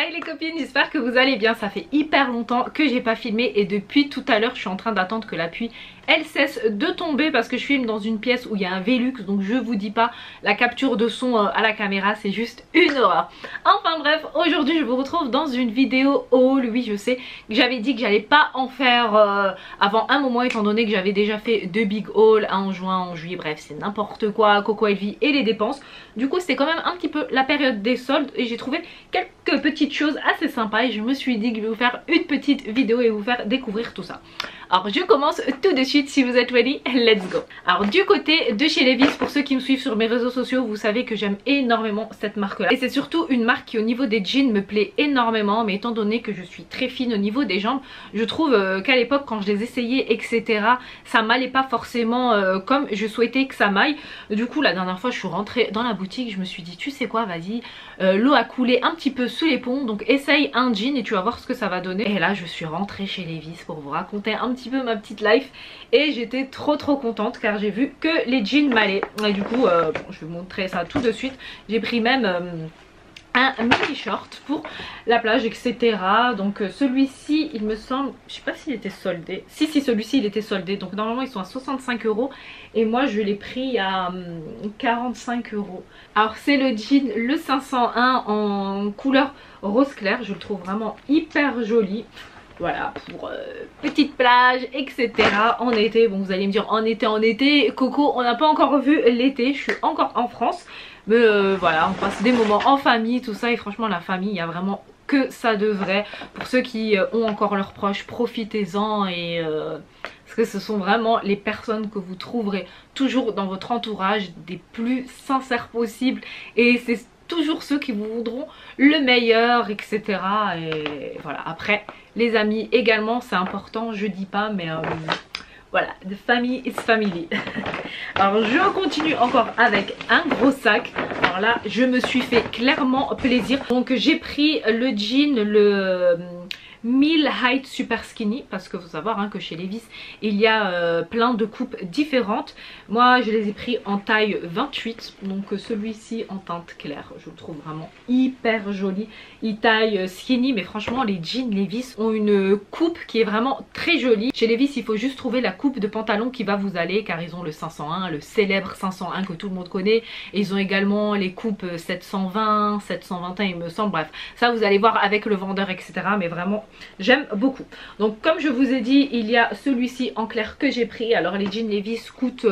Hi les copines, j'espère que vous allez bien. Ça fait hyper longtemps que j'ai pas filmé et depuis tout à l'heure je suis en train d'attendre que la pluie elle cesse de tomber parce que je filme dans une pièce où il y a un Velux, donc je vous dis pas, la capture de son à la caméra c'est juste une horreur. Enfin bref, aujourd'hui je vous retrouve dans une vidéo haul. Oui, je sais que j'avais dit que j'allais pas en faire avant un moment étant donné que j'avais déjà fait 2 big hauls, un en juin, en juillet, bref c'est n'importe quoi, Coco Elvie et les dépenses. Du coup c'était quand même un petit peu la période des soldes et j'ai trouvé quelques petites choses assez sympas et je me suis dit que je vais vous faire une petite vidéo et vous faire découvrir tout ça. Alors je commence tout de suite, si vous êtes ready, let's go. Alors du côté de chez Levi's, pour ceux qui me suivent sur mes réseaux sociaux, vous savez que j'aime énormément cette marque là. Et c'est surtout une marque qui au niveau des jeans me plaît énormément, mais étant donné que je suis très fine au niveau des jambes, je trouve qu'à l'époque quand je les essayais etc, ça m'allait pas forcément comme je souhaitais que ça m'aille. Du coup la dernière fois je suis rentrée dans la boutique, je me suis dit tu sais quoi, vas-y, l'eau a coulé un petit peu sous les ponts, donc essaye un jean et tu vas voir ce que ça va donner. Et là je suis rentrée chez Levi's pour vous raconter un petit peu ma petite life et j'étais trop contente car j'ai vu que les jeans m'allaient. Et du coup bon, je vais vous montrer ça tout de suite. J'ai pris même un mini short pour la plage etc. Donc celui-ci il me semble, je sais pas s'il était soldé, si celui-ci il était soldé, donc normalement ils sont à 65 € et moi je l'ai pris à 45 €. Alors c'est le jean le 501 en couleur rose clair, je le trouve vraiment hyper joli. Voilà, pour petite plage etc en été. Bon vous allez me dire en été, Coco on n'a pas encore vu l'été, je suis encore en France. Mais voilà, on passe des moments en famille, tout ça. Et franchement la famille, il y a vraiment que ça de vrai. Pour ceux qui ont encore leurs proches, profitez-en. Et parce que ce sont vraiment les personnes que vous trouverez toujours dans votre entourage des plus sincères possibles. Et c'est toujours ceux qui vous voudront le meilleur etc. Et voilà, après les amis également c'est important, je dis pas mais voilà, the family is family. Alors je continue encore avec un gros sac. Alors là je me suis fait clairement plaisir. Donc j'ai pris le jean, le 1000 height super skinny, parce que faut savoir hein, que chez Levi's il y a plein de coupes différentes. Moi je les ai pris en taille 28, donc celui-ci en teinte claire, je le trouve vraiment hyper joli. Il taille skinny, mais franchement les jeans Levi's ont une coupe qui est vraiment très jolie. Chez Levi's il faut juste trouver la coupe de pantalon qui va vous aller, car ils ont le 501, le célèbre 501 que tout le monde connaît, et ils ont également les coupes 720, 721 il me semble, bref ça vous allez voir avec le vendeur etc, mais vraiment j'aime beaucoup. Donc comme je vous ai dit, il y a celui-ci en clair que j'ai pris. Alors les jeans Levi's coûtent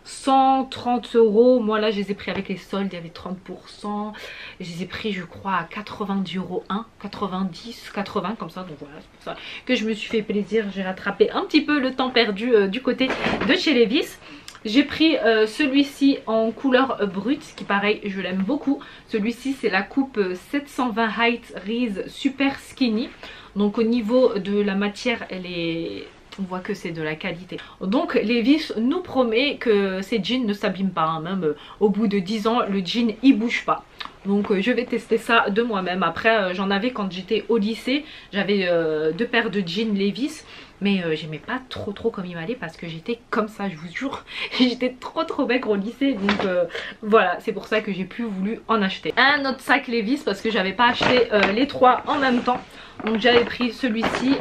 130 €. Moi là je les ai pris avec les soldes, il y avait 30%. Je les ai pris je crois à 90 € 90, 80 comme ça. Donc voilà, c'est pour ça que je me suis fait plaisir. J'ai rattrapé un petit peu le temps perdu du côté de chez Levi's. J'ai pris celui-ci en couleur brute qui pareil je l'aime beaucoup. Celui-ci c'est la coupe 720 height Rise super skinny. Donc au niveau de la matière elle est... on voit que c'est de la qualité. Donc Levi's nous promet que ces jeans ne s'abîment pas hein. Même au bout de 10 ans le jean il bouge pas. Donc je vais tester ça de moi-même. Après j'en avais quand j'étais au lycée. J'avais 2 paires de jeans Levi's. Mais j'aimais pas trop comme il m'allait parce que j'étais comme ça, je vous jure. J'étais trop maigre au lycée. Donc voilà, c'est pour ça que j'ai plus voulu en acheter. Un autre sac Levi's parce que j'avais pas acheté les 3 en même temps. Donc j'avais pris celui-ci,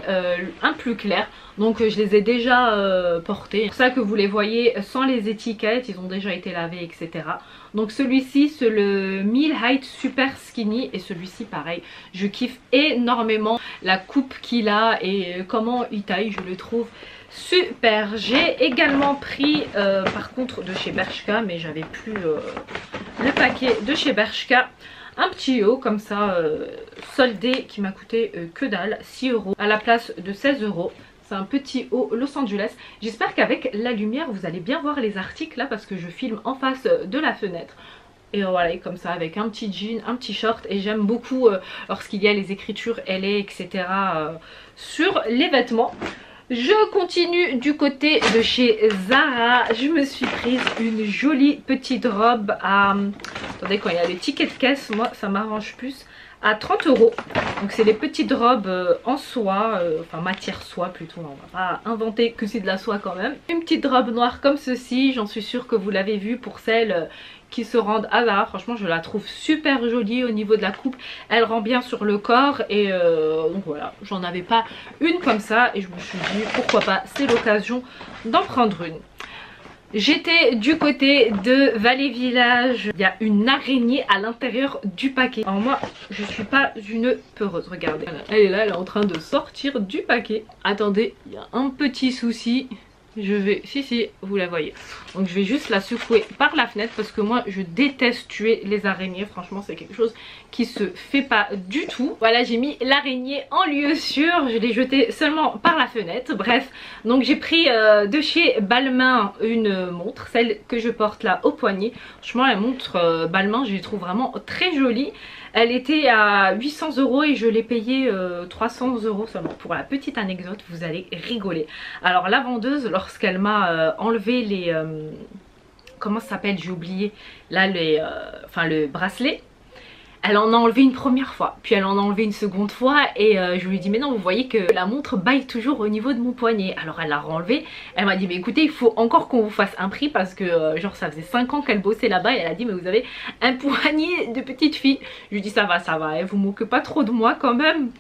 un plus clair. Donc je les ai déjà portés. C'est pour ça que vous les voyez sans les étiquettes, ils ont déjà été lavés etc. Donc celui-ci c'est le 1000 height super skinny. Et celui-ci pareil, je kiffe énormément la coupe qu'il a et comment il taille, je le trouve super. J'ai également pris par contre de chez Bershka, mais j'avais plus le paquet de chez Bershka, un petit haut comme ça soldé qui m'a coûté que dalle, 6 € à la place de 16 €. C'est un petit haut Los Angeles. J'espère qu'avec la lumière vous allez bien voir les articles là parce que je filme en face de la fenêtre. Et voilà, comme ça avec un petit jean, un petit short. Et j'aime beaucoup lorsqu'il y a les écritures LA etc sur les vêtements. Je continue du côté de chez Zara. Je me suis prise une jolie petite robe à... attendez, quand il y a le ticket de caisse, moi ça m'arrange plus. À 30 €. Donc c'est les petites robes en soie, enfin matière soie plutôt, on va pas inventer que c'est de la soie quand même. Une petite robe noire comme ceci, j'en suis sûre que vous l'avez vue pour celles qui se rendent à Zara. Franchement je la trouve super jolie au niveau de la coupe, elle rend bien sur le corps et donc voilà, j'en avais pas une comme ça et je me suis dit pourquoi pas, c'est l'occasion d'en prendre une. J'étais du côté de Vallée Village. Il y a une araignée à l'intérieur du paquet. Alors moi, je suis pas une peureuse. Regardez, elle est là, elle est en train de sortir du paquet. Attendez, il y a un petit souci. Je vais, si, vous la voyez. Donc je vais juste la secouer par la fenêtre parce que moi je déteste tuer les araignées. Franchement c'est quelque chose qui se fait pas du tout. Voilà, j'ai mis l'araignée en lieu sûr. Je l'ai jetée seulement par la fenêtre. Bref, donc j'ai pris de chez Balmain une montre, celle que je porte là au poignet. Franchement la montre Balmain je la trouve vraiment très jolie. Elle était à 800 € et je l'ai payée 300 € seulement. Pour la petite anecdote, vous allez rigoler. Alors la vendeuse, lorsqu'elle m'a enlevé les... comment ça s'appelle? J'ai oublié. Là, enfin le bracelet. Elle en a enlevé une première fois, puis elle en a enlevé une seconde fois et je lui ai dit mais non, vous voyez que la montre baille toujours au niveau de mon poignet. Alors elle l'a renlevé, elle m'a dit mais écoutez il faut encore qu'on vous fasse un prix parce que genre ça faisait 5 ans qu'elle bossait là-bas et elle a dit mais vous avez un poignet de petite fille. Je lui ai dit ça va, vous moquez pas trop de moi quand même.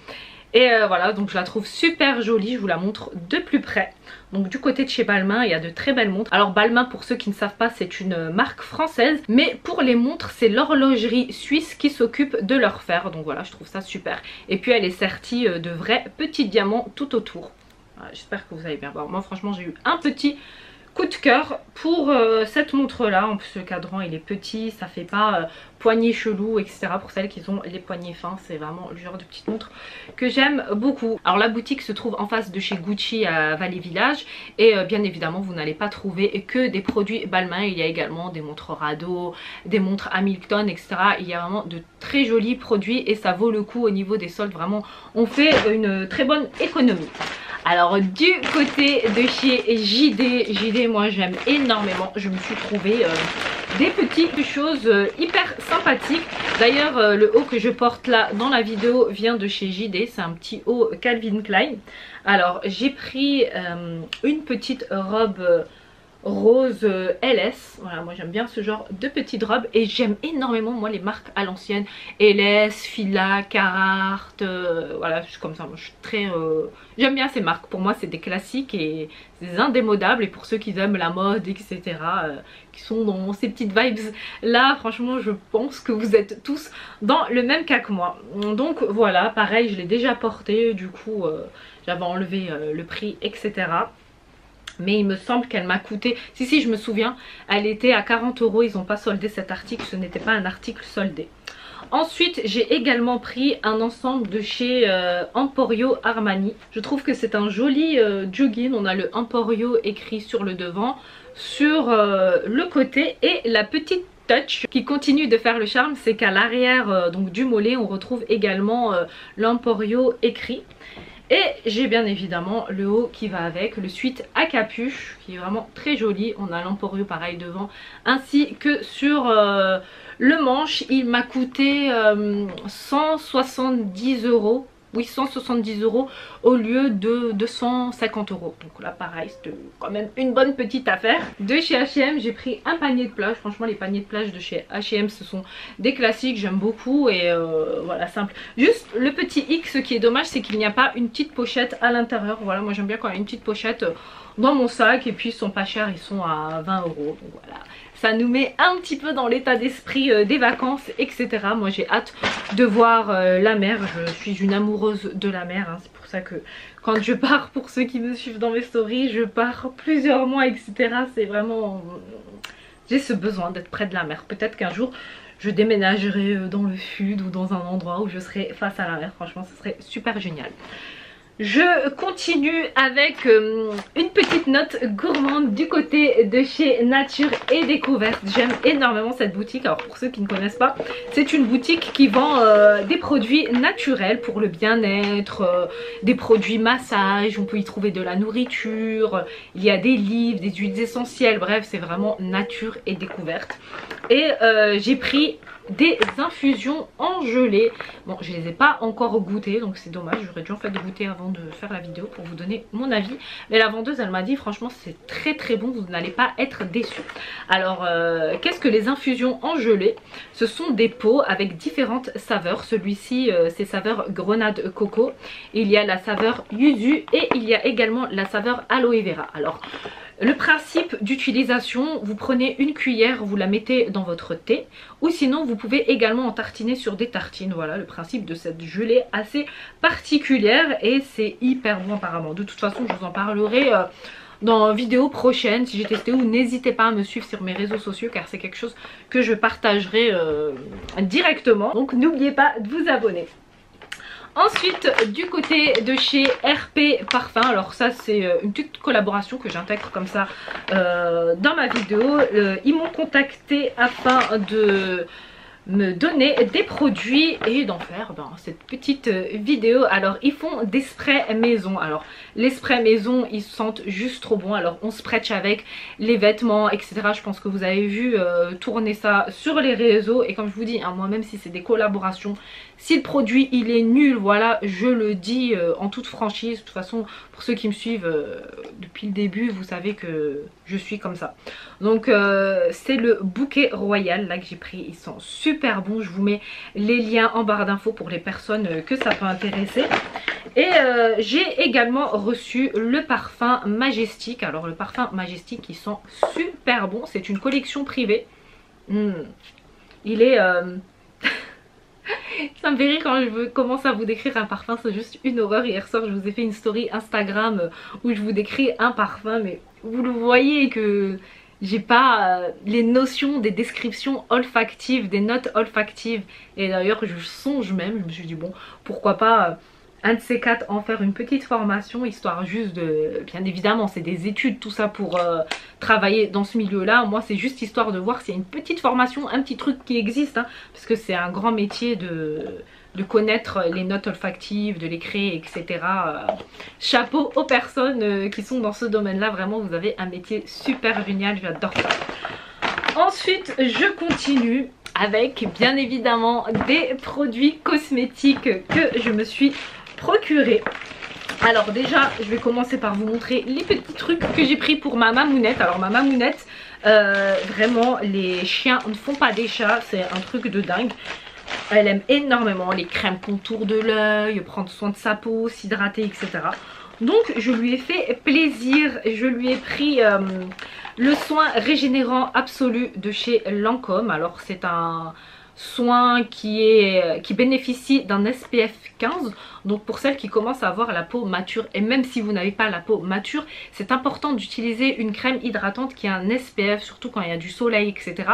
Et voilà, donc je la trouve super jolie, je vous la montre de plus près. Donc du côté de chez Balmain, il y a de très belles montres. Alors Balmain, pour ceux qui ne savent pas, c'est une marque française. Mais pour les montres, c'est l'horlogerie suisse qui s'occupe de leur faire. Donc voilà, je trouve ça super. Et puis elle est sertie de vrais petits diamants tout autour. Voilà, j'espère que vous allez bien voir. Moi franchement, j'ai eu un petit coup de cœur pour cette montre là. En plus le cadran il est petit, ça fait pas poignet chelou etc. Pour celles qui ont les poignets fins, c'est vraiment le genre de petite montre que j'aime beaucoup. Alors la boutique se trouve en face de chez Gucci à Vallée Village et bien évidemment vous n'allez pas trouver que des produits Balmain. Il y a également des montres Rado, des montres Hamilton etc. Il y a vraiment de très jolis produits et ça vaut le coup au niveau des soldes. Vraiment on fait une très bonne économie. Alors du côté de chez JD moi j'aime énormément. Je me suis trouvé des petites choses hyper sympathiques. D'ailleurs le haut que je porte là dans la vidéo vient de chez JD. C'est un petit haut Calvin Klein. Alors j'ai pris une petite robe rose LS. Voilà, moi j'aime bien ce genre de petite robe et j'aime énormément moi les marques à l'ancienne. LS, Fila, Carhartt, voilà, je suis comme ça, moi je suis très... j'aime bien ces marques, pour moi c'est des classiques et des indémodables et pour ceux qui aiment la mode etc, qui sont dans ces petites vibes là, franchement je pense que vous êtes tous dans le même cas que moi. Donc voilà, pareil je l'ai déjà porté, du coup j'avais enlevé le prix etc. Mais il me semble qu'elle m'a coûté, si je me souviens, elle était à 40 €, ils n'ont pas soldé cet article, ce n'était pas un article soldé. Ensuite j'ai également pris un ensemble de chez Emporio Armani. Je trouve que c'est un joli jogging, on a le Emporio écrit sur le devant, sur le côté et la petite touch qui continue de faire le charme, c'est qu'à l'arrière donc du mollet on retrouve également l'Emporio écrit. Et j'ai bien évidemment le haut qui va avec, le suite à capuche qui est vraiment très joli. On a l'Emporio pareil devant ainsi que sur le manche. Il m'a coûté 170 €. Oui, 170 € au lieu de 250 €. Donc là pareil, c'était quand même une bonne petite affaire. De chez H&M j'ai pris un panier de plage. Franchement les paniers de plage de chez H&M ce sont des classiques, j'aime beaucoup. Et voilà, simple. Juste le petit X, ce qui est dommage c'est qu'il n'y a pas une petite pochette à l'intérieur. Voilà, moi j'aime bien quand il y a une petite pochette dans mon sac. Et puis ils sont pas chers, ils sont à 20 €. Donc voilà, ça nous met un petit peu dans l'état d'esprit des vacances etc. Moi j'ai hâte de voir la mer. Je suis une amoureuse de la mer, hein. C'est pour ça que quand je pars, pour ceux qui me suivent dans mes stories, je pars plusieurs mois etc. C'est vraiment... j'ai ce besoin d'être près de la mer. Peut-être qu'un jour je déménagerai dans le sud ou dans un endroit où je serai face à la mer. Franchement ce serait super génial. Je continue avec une petite note gourmande du côté de chez Nature et Découverte. J'aime énormément cette boutique. Alors pour ceux qui ne connaissent pas, c'est une boutique qui vend des produits naturels pour le bien-être, des produits massage, on peut y trouver de la nourriture, il y a des livres, des huiles essentielles, bref c'est vraiment Nature et Découverte. Et j'ai pris des infusions en gelée. Bon, je les ai pas encore goûtées, donc c'est dommage, j'aurais dû en fait goûter avant de faire la vidéo pour vous donner mon avis. Mais la vendeuse, elle m'a dit franchement c'est très très bon, vous n'allez pas être déçus. Alors qu'est-ce que les infusions en gelée? Ce sont des pots avec différentes saveurs. Celui-ci c'est saveur grenade coco, il y a la saveur yuzu et il y a également la saveur aloe vera. Alors le principe d'utilisation, vous prenez une cuillère, vous la mettez dans votre thé, ou sinon vous pouvez également en tartiner sur des tartines. Voilà le principe de cette gelée assez particulière et c'est hyper bon apparemment. De toute façon je vous en parlerai dans une vidéo prochaine si j'ai testé, ou n'hésitez pas à me suivre sur mes réseaux sociaux car c'est quelque chose que je partagerai directement. Donc n'oubliez pas de vous abonner. Ensuite du côté de chez RP Parfum, alors ça c'est une petite collaboration que j'intègre comme ça dans ma vidéo. Ils m'ont contacté afin de me donner des produits et d'en faire cette petite vidéo. Alors ils font des sprays maison. Alors les sprays maison ils sentent juste trop bon. Alors on spritch avec les vêtements etc. Je pense que vous avez vu tourner ça sur les réseaux. Et comme je vous dis hein, moi même si c'est des collaborations, si le produit il est nul, voilà je le dis en toute franchise. De toute façon pour ceux qui me suivent depuis le début vous savez que je suis comme ça. Donc c'est le bouquet royal là que j'ai pris, ils sont super bons. Je vous mets les liens en barre d'infos pour les personnes que ça peut intéresser. Et j'ai également reçu le parfum Majestic. Alors le parfum Majestic il sent super bon, c'est une collection privée. Il est ça me fait rire quand je commence à vous décrire un parfum, c'est juste une horreur. Hier soir je vous ai fait une story Instagram où je vous décris un parfum, mais vous le voyez que j'ai pas les notions des descriptions olfactives, des notes olfactives. Et d'ailleurs je songe même, je me suis dit bon pourquoi pas un de ces quatre en faire une petite formation, histoire juste de, bien évidemment c'est des études tout ça pour travailler dans ce milieu là. Moi c'est juste histoire de voir s'il y a une petite formation, un petit truc qui existe hein, parce que c'est un grand métier de connaître les notes olfactives, de les créer etc. Chapeau aux personnes qui sont dans ce domaine là, vraiment vous avez un métier super génial, j'adore ça. Ensuite je continue avec bien évidemment des produits cosmétiques que je me suis procuré. Alors déjà je vais commencer par vous montrer les petits trucs que j'ai pris pour ma mamounette. Alors ma mamounette vraiment les chiens ne font pas des chats, c'est un truc de dingue. Elle aime énormément les crèmes contour de l'œil, prendre soin de sa peau, s'hydrater etc. Donc je lui ai fait plaisir, je lui ai pris le soin régénérant absolu de chez Lancôme. Alors c'est un soin qui bénéficie d'un SPF 15, donc pour celles qui commencent à avoir la peau mature, et même si vous n'avez pas la peau mature c'est important d'utiliser une crème hydratante qui a un SPF, surtout quand il y a du soleil etc.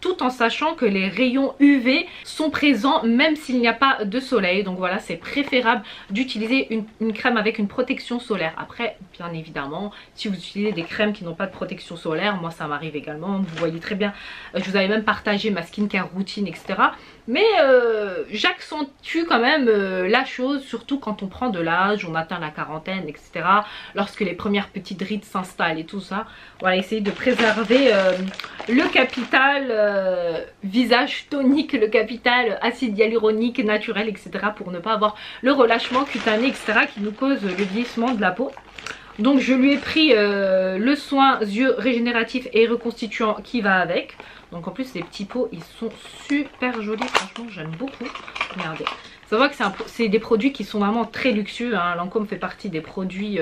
tout en sachant que les rayons UV sont présents même s'il n'y a pas de soleil. Donc voilà c'est préférable d'utiliser une crème avec une protection solaire. Après bien évidemment si vous utilisez des crèmes qui n'ont pas de protection solaire, moi ça m'arrive également, vous voyez très bien, je vous avais même partagé ma skincare routine etc. Mais j'accentue quand même la chose, surtout quand on prend de l'âge, on atteint la quarantaine etc. Lorsque les premières petites rides s'installent et tout ça. Voilà, essayez de préserver le capital visage tonique, le capital acide hyaluronique naturel etc. pour ne pas avoir le relâchement cutané etc. qui nous cause le vieillissement de la peau. Donc je lui ai pris le soin yeux régénératif et reconstituant qui va avec. Donc en plus les petits pots ils sont super jolis, franchement j'aime beaucoup. Regardez, ça voit que c'est des produits qui sont vraiment très luxueux hein. Lancôme fait partie des produits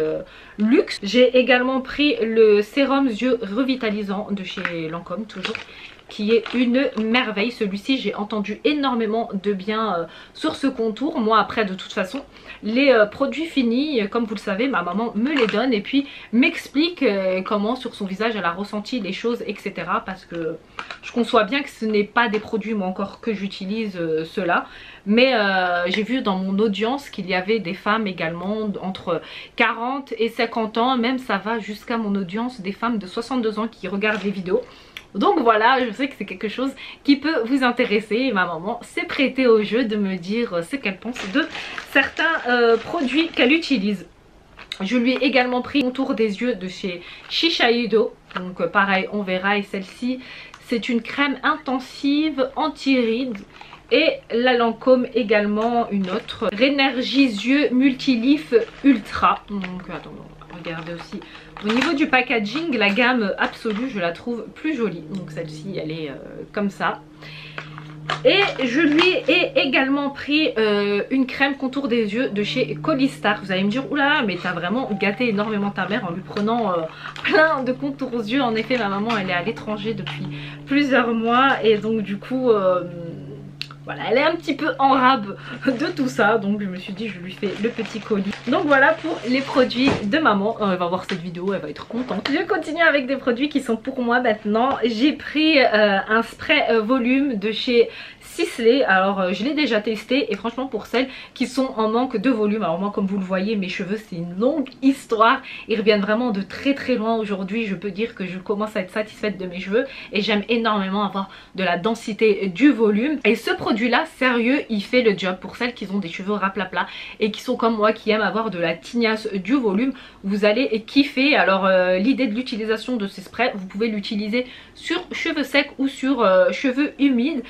luxe. J'ai également pris le sérum yeux revitalisant de chez Lancôme toujours, qui est une merveille. Celui-ci j'ai entendu énormément de bien sur ce contour. Moi après de toute façon les produits finis comme vous le savez ma maman me les donne et puis m'explique comment sur son visage elle a ressenti les choses etc. Parce que je conçois bien que ce n'est pas des produits moi encore que j'utilise ceux-là. Mais j'ai vu dans mon audience qu'il y avait des femmes également entre 40 et 50 ans. Même ça va jusqu'à mon audience des femmes de 62 ans qui regardent les vidéos. Donc voilà, je sais que c'est quelque chose qui peut vous intéresser et ma maman s'est prêtée au jeu de me dire ce qu'elle pense de certains produits qu'elle utilise. Je lui ai également pris le contour des yeux de chez Shiseido. Donc pareil on verra, et celle-ci c'est une crème intensive anti-rides. Et la Lancôme également, une autre, Rénergise-yeux Multilif Ultra. Donc attends, regardez aussi au niveau du packaging, la gamme absolue je la trouve plus jolie. Donc celle-ci elle est comme ça. Et je lui ai également pris une crème contour des yeux de chez Colistar. Vous allez me dire, oula, mais t'as vraiment gâté énormément ta mère en lui prenant plein de contours aux yeux. En effet, ma maman elle est à l'étranger depuis plusieurs mois et donc du coup... voilà, elle est un petit peu en rab de tout ça, donc je me suis dit je lui fais le petit colis. Donc voilà pour les produits de maman. Elle va voir cette vidéo, elle va être contente. Je continue avec des produits qui sont pour moi maintenant. J'ai pris un spray volume de chez Sisley. Alors je l'ai déjà testé et franchement pour celles qui sont en manque de volume, alors moi comme vous le voyez mes cheveux c'est une longue histoire, ils reviennent vraiment de très très loin aujourd'hui. Je peux dire que je commence à être satisfaite de mes cheveux et j'aime énormément avoir de la densité, du volume, et ce produit là sérieux il fait le job pour celles qui ont des cheveux raplapla et qui sont comme moi qui aiment avoir de la tignasse, du volume. Vous allez kiffer. Alors l'idée de l'utilisation de ces sprays, vous pouvez l'utiliser sur cheveux secs ou sur cheveux humides,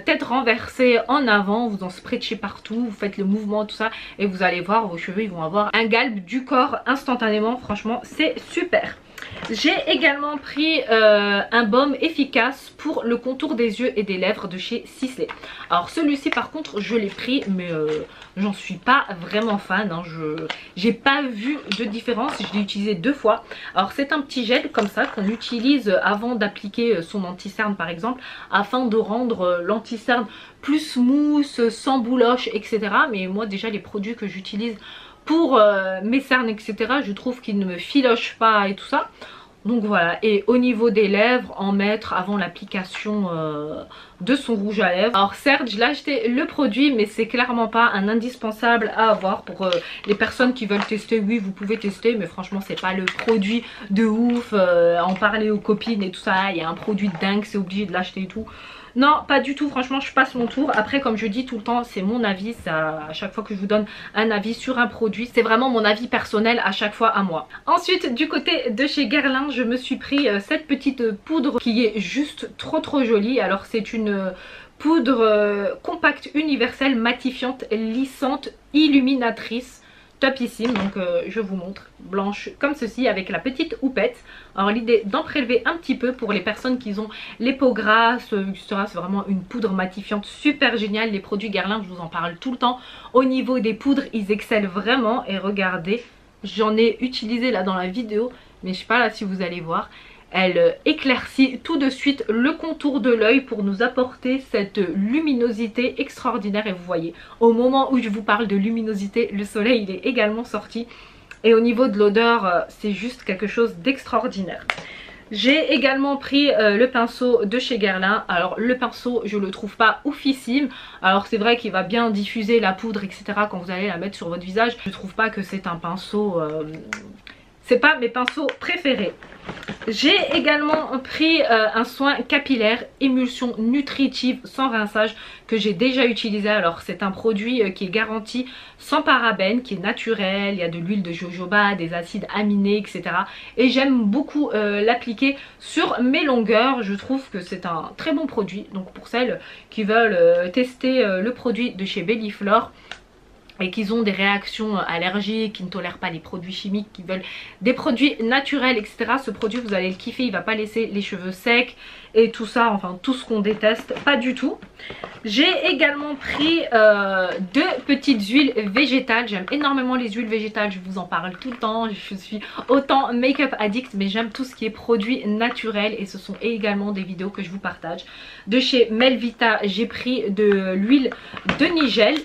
tête renversée en avant, vous en spritchez partout, vous faites le mouvement tout ça et vous allez voir vos cheveux ils vont avoir un galbe du corps instantanément. Franchement c'est super. J'ai également pris un baume efficace pour le contour des yeux et des lèvres de chez Sisley. Alors celui-ci par contre je l'ai pris mais j'en suis pas vraiment fan, hein. J'ai pas vu de différence, je l'ai utilisé 2 fois. Alors c'est un petit gel comme ça qu'on utilise avant d'appliquer son anti-cerne par exemple, afin de rendre l'anti-cerne plus smooth, sans bouloche etc. Mais moi déjà les produits que j'utilise pour mes cernes etc, je trouve qu'ils ne me filochent pas et tout ça. Donc voilà, et au niveau des lèvres, en mettre avant l'application de son rouge à lèvres. Alors certes, je l'ai acheté le produit, mais c'est clairement pas un indispensable à avoir pour les personnes qui veulent tester. Oui, vous pouvez tester, mais franchement, c'est pas le produit de ouf. En parler aux copines et tout ça, il y a un produit de dingue, c'est obligé de l'acheter et tout. Non, pas du tout, franchement je passe mon tour. Après comme je dis tout le temps, c'est mon avis, ça, à chaque fois que je vous donne un avis sur un produit, c'est vraiment mon avis personnel à chaque fois à moi. Ensuite du côté de chez Guerlain, je me suis pris cette petite poudre qui est juste trop jolie. Alors c'est une poudre compacte universelle matifiante, lissante, illuminatrice. Topissime, donc je vous montre, blanche comme ceci avec la petite houppette. Alors l'idée d'en prélever un petit peu pour les personnes qui ont les peaux grasses etc. C'est vraiment une poudre matifiante super géniale. Les produits Guerlain, je vous en parle tout le temps. Au niveau des poudres ils excellent vraiment. Et regardez, j'en ai utilisé là dans la vidéo, mais je sais pas là si vous allez voir. Elle éclaircit tout de suite le contour de l'œil pour nous apporter cette luminosité extraordinaire. Et vous voyez, au moment où je vous parle de luminosité, le soleil il est également sorti. Et au niveau de l'odeur, c'est juste quelque chose d'extraordinaire. J'ai également pris le pinceau de chez Guerlain. Alors le pinceau je le trouve pas oufissime. Alors c'est vrai qu'il va bien diffuser la poudre etc quand vous allez la mettre sur votre visage. Je trouve pas que c'est un pinceau... c'est pas mes pinceaux préférés. J'ai également pris un soin capillaire émulsion nutritive sans rinçage que j'ai déjà utilisé. Alors c'est un produit qui est garanti sans parabènes, qui est naturel, il y a de l'huile de jojoba, des acides aminés etc. Et j'aime beaucoup l'appliquer sur mes longueurs. Je trouve que c'est un très bon produit. Donc pour celles qui veulent tester le produit de chez Belliflor et qu'ils ont des réactions allergiques, qui ne tolèrent pas les produits chimiques, qui veulent des produits naturels etc, ce produit vous allez le kiffer, il va pas laisser les cheveux secs et tout ça, enfin tout ce qu'on déteste, pas du tout. J'ai également pris 2 petites huiles végétales. J'aime énormément les huiles végétales, je vous en parle tout le temps, je suis autant make-up addict, mais j'aime tout ce qui est produits naturels et ce sont également des vidéos que je vous partage. De chez Melvita, j'ai pris de l'huile de Nigel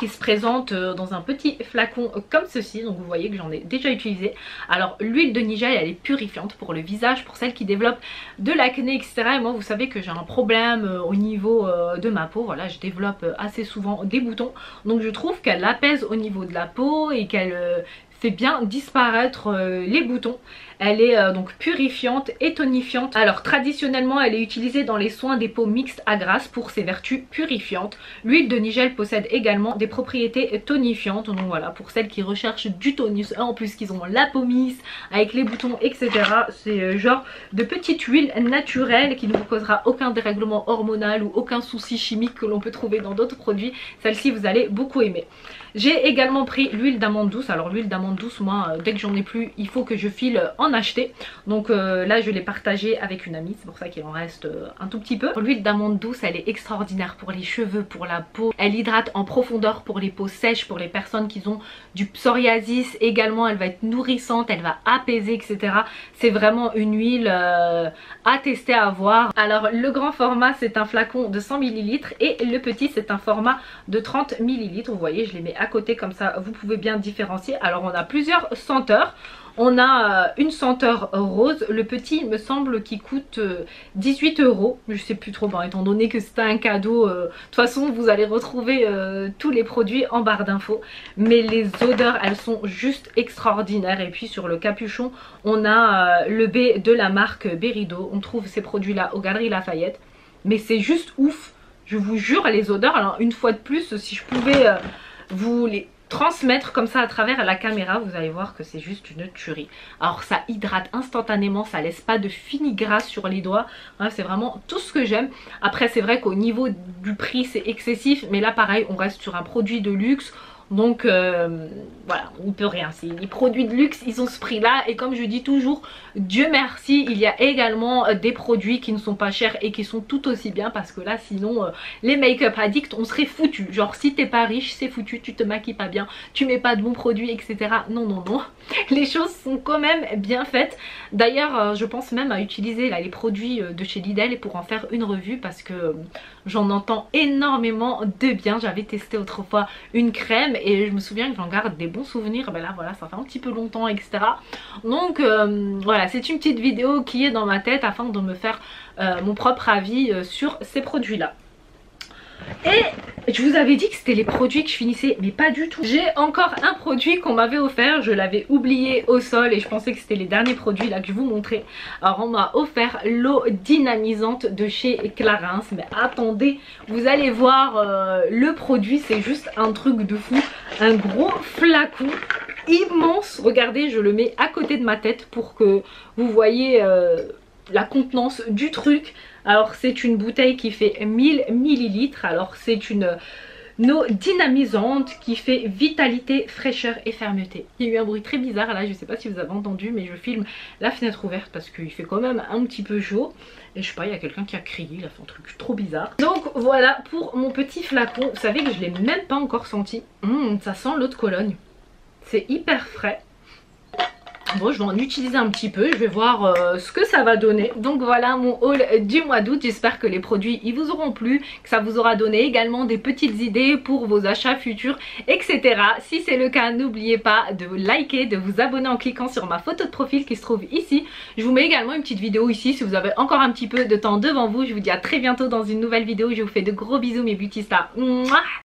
qui se présente dans un petit flacon comme ceci. Donc vous voyez que j'en ai déjà utilisé. Alors l'huile de Nigel elle est purifiante pour le visage, pour celles qui développent de l'acné etc. Et moi vous savez que j'ai un problème au niveau de ma peau. Voilà, je développe assez souvent des boutons. Donc je trouve qu'elle apaise au niveau de la peau et qu'elle fait bien disparaître les boutons. Elle est donc purifiante et tonifiante. Alors traditionnellement elle est utilisée dans les soins des peaux mixtes à grasse pour ses vertus purifiantes. L'huile de Nigel possède également des propriétés tonifiantes. Donc voilà, pour celles qui recherchent du tonus, en plus qu'ils ont la peau mixte avec les boutons etc. C'est genre de petite huile naturelle qui ne vous causera aucun dérèglement hormonal ou aucun souci chimique que l'on peut trouver dans d'autres produits. Celle-ci vous allez beaucoup aimer. J'ai également pris l'huile d'amande douce. Alors l'huile d'amande douce, moi dès que j'en ai plus il faut que je file en acheter. Donc là je l'ai partagée avec une amie, c'est pour ça qu'il en reste un tout petit peu. L'huile d'amande douce elle est extraordinaire pour les cheveux, pour la peau. Elle hydrate en profondeur pour les peaux sèches, pour les personnes qui ont du psoriasis. Également elle va être nourrissante, elle va apaiser etc. C'est vraiment une huile à tester, à voir. Alors le grand format c'est un flacon de 100 ml et le petit c'est un format de 30 ml. Vous voyez je les mets à côté comme ça vous pouvez bien différencier. Alors on a plusieurs senteurs. On a une senteur rose, le petit il me semble qui coûte 18 €, je sais plus trop, bon, étant donné que c'était un cadeau, de toute façon vous allez retrouver tous les produits en barre d'infos. Mais les odeurs elles sont juste extraordinaires. Et puis sur le capuchon on a le B de la marque Berido. On trouve ces produits là aux Galeries Lafayette, mais c'est juste ouf, je vous jure les odeurs. Alors une fois de plus si je pouvais vous les transmettre comme ça à travers la caméra, vous allez voir que c'est juste une tuerie. Alors ça hydrate instantanément, ça laisse pas de fini-gras sur les doigts, hein, c'est vraiment tout ce que j'aime. Après c'est vrai qu'au niveau du prix c'est excessif, mais là pareil on reste sur un produit de luxe. Donc voilà, on peut rien. Les produits de luxe ils ont ce prix là. Et comme je dis toujours, Dieu merci, il y a également des produits qui ne sont pas chers et qui sont tout aussi bien. Parce que là sinon les make-up addicts on serait foutu. Genre si t'es pas riche c'est foutu, tu te maquilles pas bien, tu mets pas de bons produits etc. Non non non, les choses sont quand même bien faites. D'ailleurs je pense même à utiliser là les produits de chez Lidl pour en faire une revue. Parce que j'en entends énormément de bien. J'avais testé autrefois une crème et je me souviens que j'en garde des bons souvenirs. Ben là voilà, ça fait un petit peu longtemps etc. Donc voilà, c'est une petite vidéo qui est dans ma tête afin de me faire mon propre avis sur ces produits là. Et je vous avais dit que c'était les produits que je finissais, mais pas du tout. J'ai encore un produit qu'on m'avait offert, je l'avais oublié au sol et je pensais que c'était les derniers produits là que je vous montrais. Alors on m'a offert l'eau dynamisante de chez Clarins. Mais attendez, vous allez voir le produit, c'est juste un truc de fou. Un gros flacon immense, regardez je le mets à côté de ma tête pour que vous voyez la contenance du truc. Alors c'est une bouteille qui fait 1000 ml. Alors c'est une eau dynamisante qui fait vitalité, fraîcheur et fermeté. Il y a eu un bruit très bizarre là, je sais pas si vous avez entendu, mais je filme la fenêtre ouverte parce qu'il fait quand même un petit peu chaud. Et je sais pas, il y a quelqu'un qui a crié, il a fait un truc trop bizarre. Donc voilà pour mon petit flacon. Vous savez que je l'ai même pas encore senti. Ça sent l'eau de Cologne. C'est hyper frais. Bon, je vais en utiliser un petit peu, je vais voir ce que ça va donner. Donc voilà mon haul du mois d'août. J'espère que les produits ils vous auront plu, que ça vous aura donné également des petites idées pour vos achats futurs, etc. Si c'est le cas, n'oubliez pas de liker, de vous abonner en cliquant sur ma photo de profil qui se trouve ici. Je vous mets également une petite vidéo ici si vous avez encore un petit peu de temps devant vous. Je vous dis à très bientôt dans une nouvelle vidéo. Je vous fais de gros bisous mes beauty stars. Mouah.